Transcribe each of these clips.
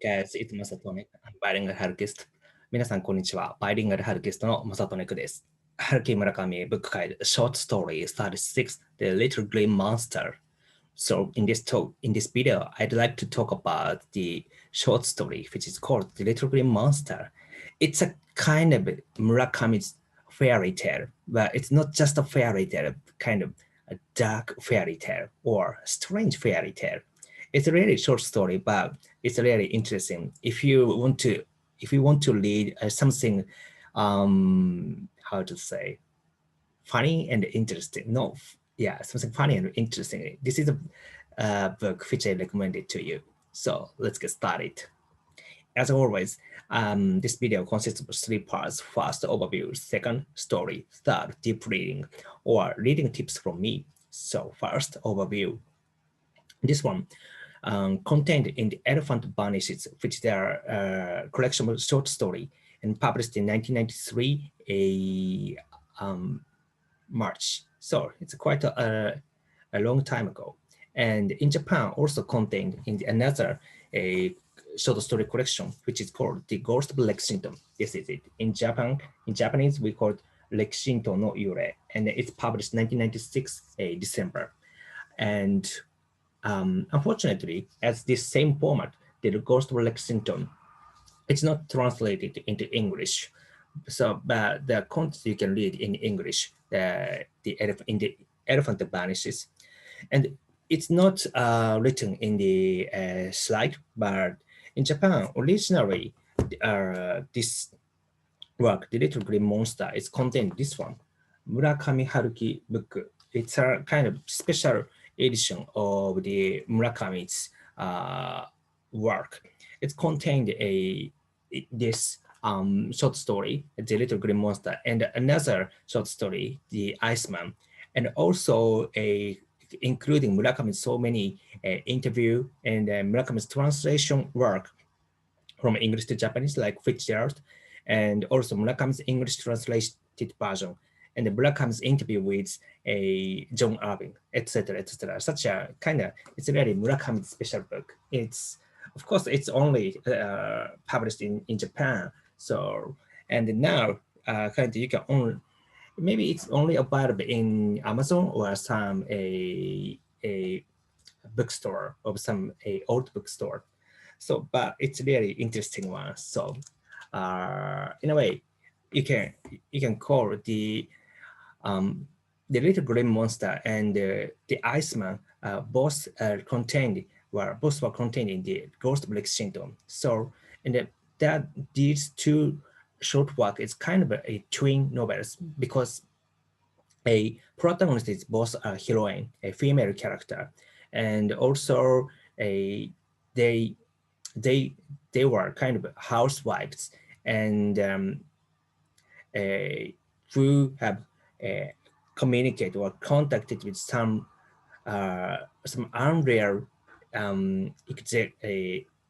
Guys, it's Masatone. I'm bilingual harukist. 皆さん、こんにちは。バイリンガルハルキストのマサトネクです。Haruki Murakami book guide short story 36 The Little Green Monster. So in this video, I'd like to talk about the short story which is called The Little Green Monster. It's a kind of Murakami's fairy tale, but it's not just a fairy tale, kind of a dark fairy tale or strange fairy tale. It's a really short story, but it's really interesting. If you want to read something, how to say, funny and interesting. No, yeah, something funny and interesting. This is a book which I recommended to you. So let's get started. As always, this video consists of three parts. First, overview. Second, story. Third, deep reading or reading tips from me. So first, overview. This one contained in the Elephant Vanishes, which is their collection of short story and published in 1993, March. So it's quite a long time ago. And in Japan, also contained in another a short story collection, which is called The Ghost of Lexington. This is it. In Japanese, we call it Lexington no Yure, and it's published 1996 December. And unfortunately, as this same format, The Ghost of Lexington, it's not translated into English. So, but the content you can read in English, in the Elephant Vanishes, and it's not written in the slide, but in Japan, originally, this work, The Little Green Monster, is contained this one, Murakami Haruki book. It's a kind of special edition of the Murakami's work. It's contained this short story, The Little Green Monster, and another short story, The Iceman, and also including Murakami's so many interview and Murakami's translation work from English to Japanese, like Fitzgerald, and also Murakami's English translated version, and the Murakami's interview with John Irving, etc., etc. Such a kind of, it's a very Murakami special book. It's, of course, it's only published in Japan. So, and now, kind of, you can only, maybe it's only available in Amazon or some a bookstore of some a old bookstore. So, but it's really interesting one. So, in a way, you can call the little green monster and the Iceman both were contained in the Ghost of Lexington. So, and that these two short work is kind of a twin novels because a protagonist is both a heroine, a female character, and also a they they they were kind of housewives and who have uh, communicated or contacted with some unreal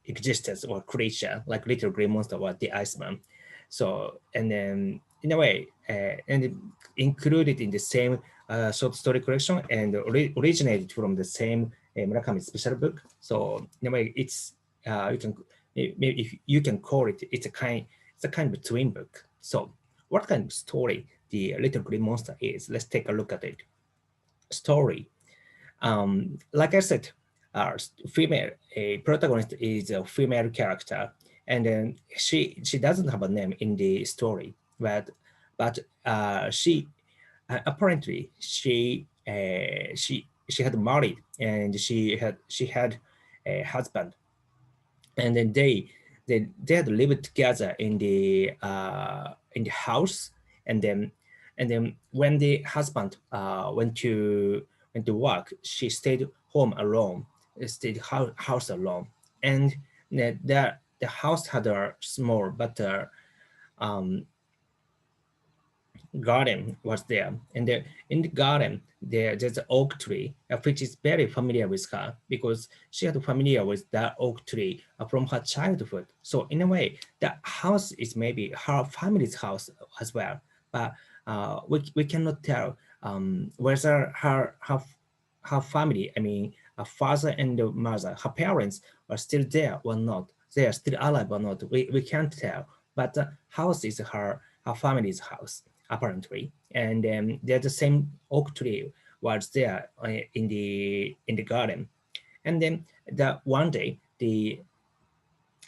existence or creature like Little Green Monster or the Iceman. So, and then in a way, and included in the same short story collection and originated from the same Murakami special book. So in a way, it's you can maybe if you can call it, it's a kind of twin book. So what kind of story the Little Green Monster is? Let's take a look at it. Story. Like I said, female a protagonist is a female character, and then she doesn't have a name in the story, but she apparently she had married and she had a husband, and then they had lived together in the house, and then when the husband went to work, she stayed home alone, stayed house alone, and the house had a small but um, garden was there, and in the garden there's an oak tree, which is very familiar with her because she had familiar with that oak tree from her childhood. So in a way, the house is maybe her family's house as well, but we cannot tell whether her family, I mean, her father and the mother, her parents, are still there or not. they are still alive or not, we can't tell. But the house is her family's house, apparently. And there's the same oak tree was there in the garden. And then the one day the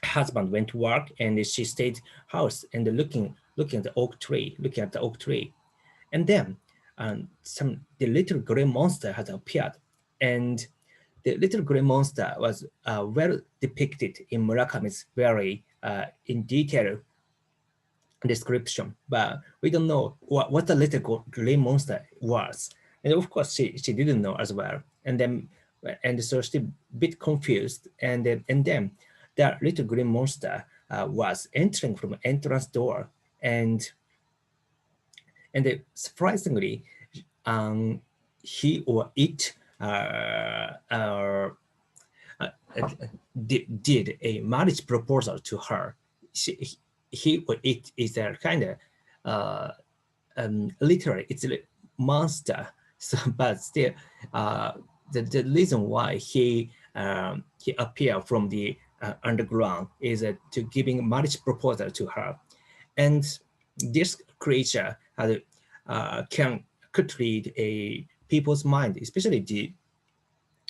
husband went to work and she stayed house and looking at the oak tree, looking at the oak tree. And then the little gray monster had appeared. And the little gray monster was well depicted in Murakami's very in detail description, but we don't know what the little gray monster was. And of course, she didn't know as well. And so she's a bit confused. And then the little green monster was entering from the entrance door, and surprisingly, um, he or it did a marriage proposal to her. He or it is a kind of literally it's a monster. So, but still, uh, the reason why he appeared from the underground is to giving marriage proposal to her. And this creature had could read a people's mind, especially the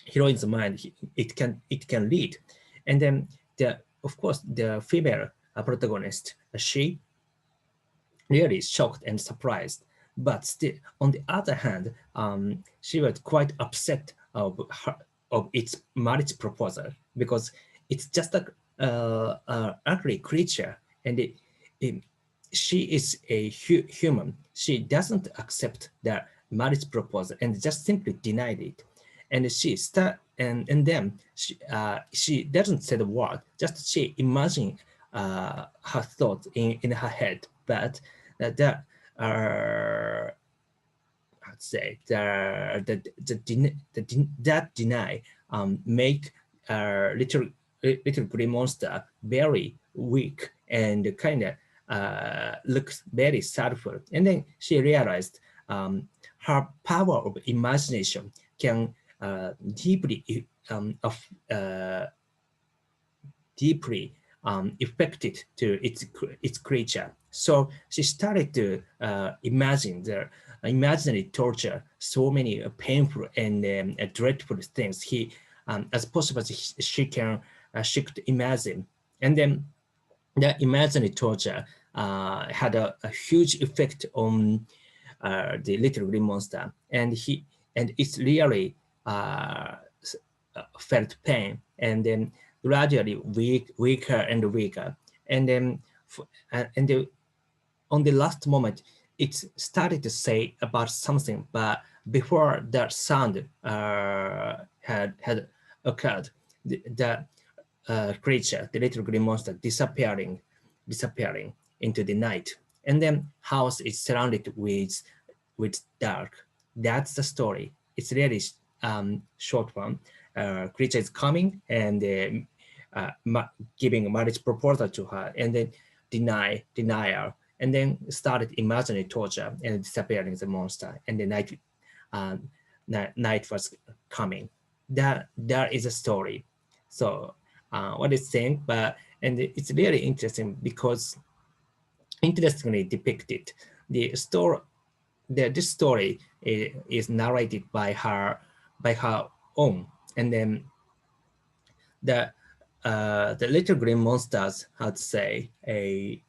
heroine's mind. It can read. And then the of course the female protagonist, she really shocked and surprised. But still, on the other hand, she was quite upset of its marriage proposal, because it's just a ugly creature, and it, she is a human. She doesn't accept the marriage proposal and just simply denied it. And then she doesn't say the word, just she imagine her thoughts in her head. But the I'd say that deny make little green monster very weak and kind of looks very sorrowful. And then she realized her power of imagination can deeply deeply affected to its creature. So she started to imagine the imaginary torture, so many painful and dreadful things as possible as she could imagine. And then the imaginary torture had a huge effect on the little green monster, and it's really felt pain, and then gradually weaker and weaker, and then on the last moment it started to say about something, but before that sound had occurred, the creature, the little green monster, disappearing into the night. And then house is surrounded with dark. That's the story. It's really short one. Creature is coming and giving a marriage proposal to her, and then deny her, and then started imagining torture and disappearing the monster. And the uh, night was coming. That is a story. So what is saying, but and it's really interesting because interestingly depicted the story. This story is narrated by her own, and then the little green monsters had say a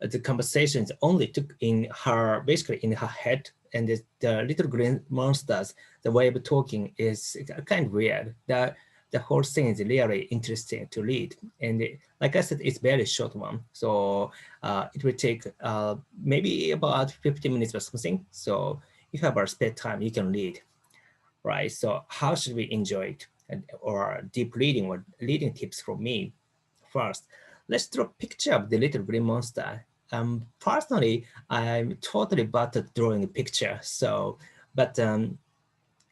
the conversations only took in her basically in her head, and the little green monsters, the way of talking is kind of weird. The whole thing is really interesting to read, and like I said, it's very short one, so it will take maybe about 15 minutes or something. So if you have a spare time, you can read, right? So how should we enjoy it? Or deep reading or reading tips from me. First, let's draw a picture of the little green monster. Personally, I'm totally bad at drawing a picture. So, but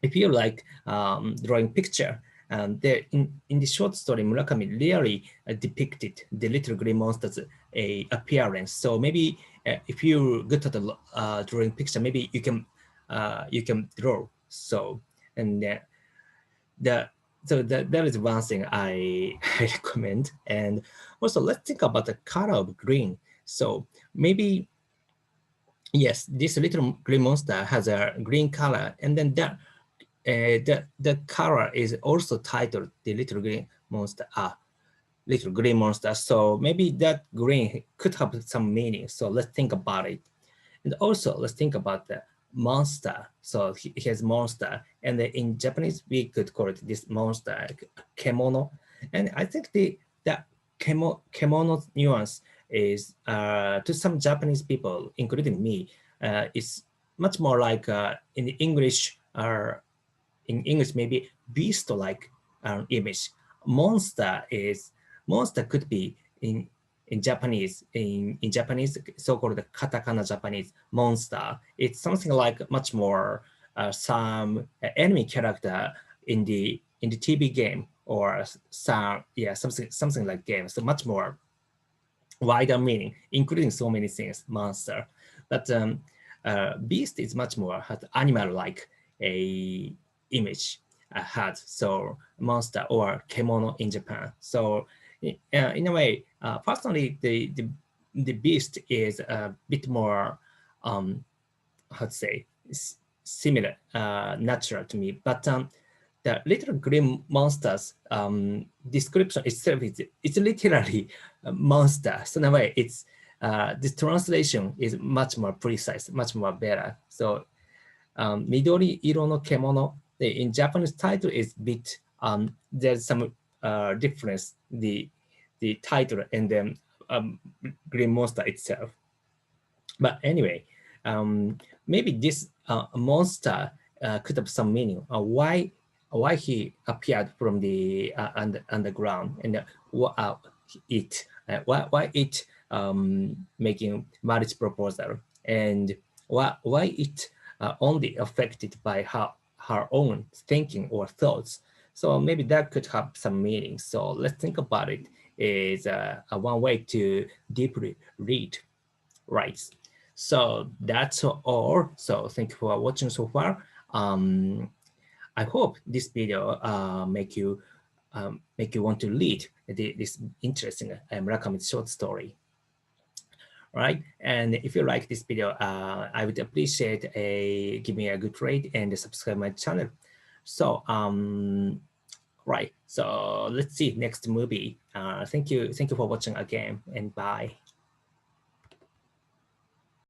if you like drawing picture, there in the short story, Murakami really depicted the little green monster's appearance. So maybe if you're good at drawing picture, maybe you can draw. So, and the So that is one thing I, I recommend. And also let's think about the color of green. So maybe, yes, this little green monster has a green color, and then that the color is also titled the little green monster. Little green monster. So maybe that green could have some meaning. So let's think about it. And also let's think about the monster. So he has monster, and in Japanese we could call it this monster kemono. And I think the kemono nuance is to some Japanese people, including me, is much more like in English maybe beast-like image. Monster is monster could be in Japanese in Japanese so-called katakana Japanese monster. It's something like much more some enemy character in the TV game or some something like game. So much more wider meaning, including so many things, monster. But beast is much more animal-like a image had. So monster or kemono in Japan. So in a way, personally, the beast is a bit more, how to say, similar, natural to me. But the little green monsters description itself is it's literally a monster. So in a way, it's this translation is much more precise, much more better. So Midori Iro no Kemono, in Japanese title is bit there's some difference the title and then green monster itself. But anyway, maybe this monster could have some meaning. Why he appeared from the underground and it why it making marriage proposal, and why it only affected by her own thinking or thoughts. So maybe that could have some meaning. So let's think about it. Is a one way to deeply read, right? So that's all. So thank you for watching so far. I hope this video make you want to read this interesting Murakami short story. Right? And if you like this video, I would appreciate give me a good rate and subscribe my channel. So right. So let's see next movie. Thank you for watching again, and bye.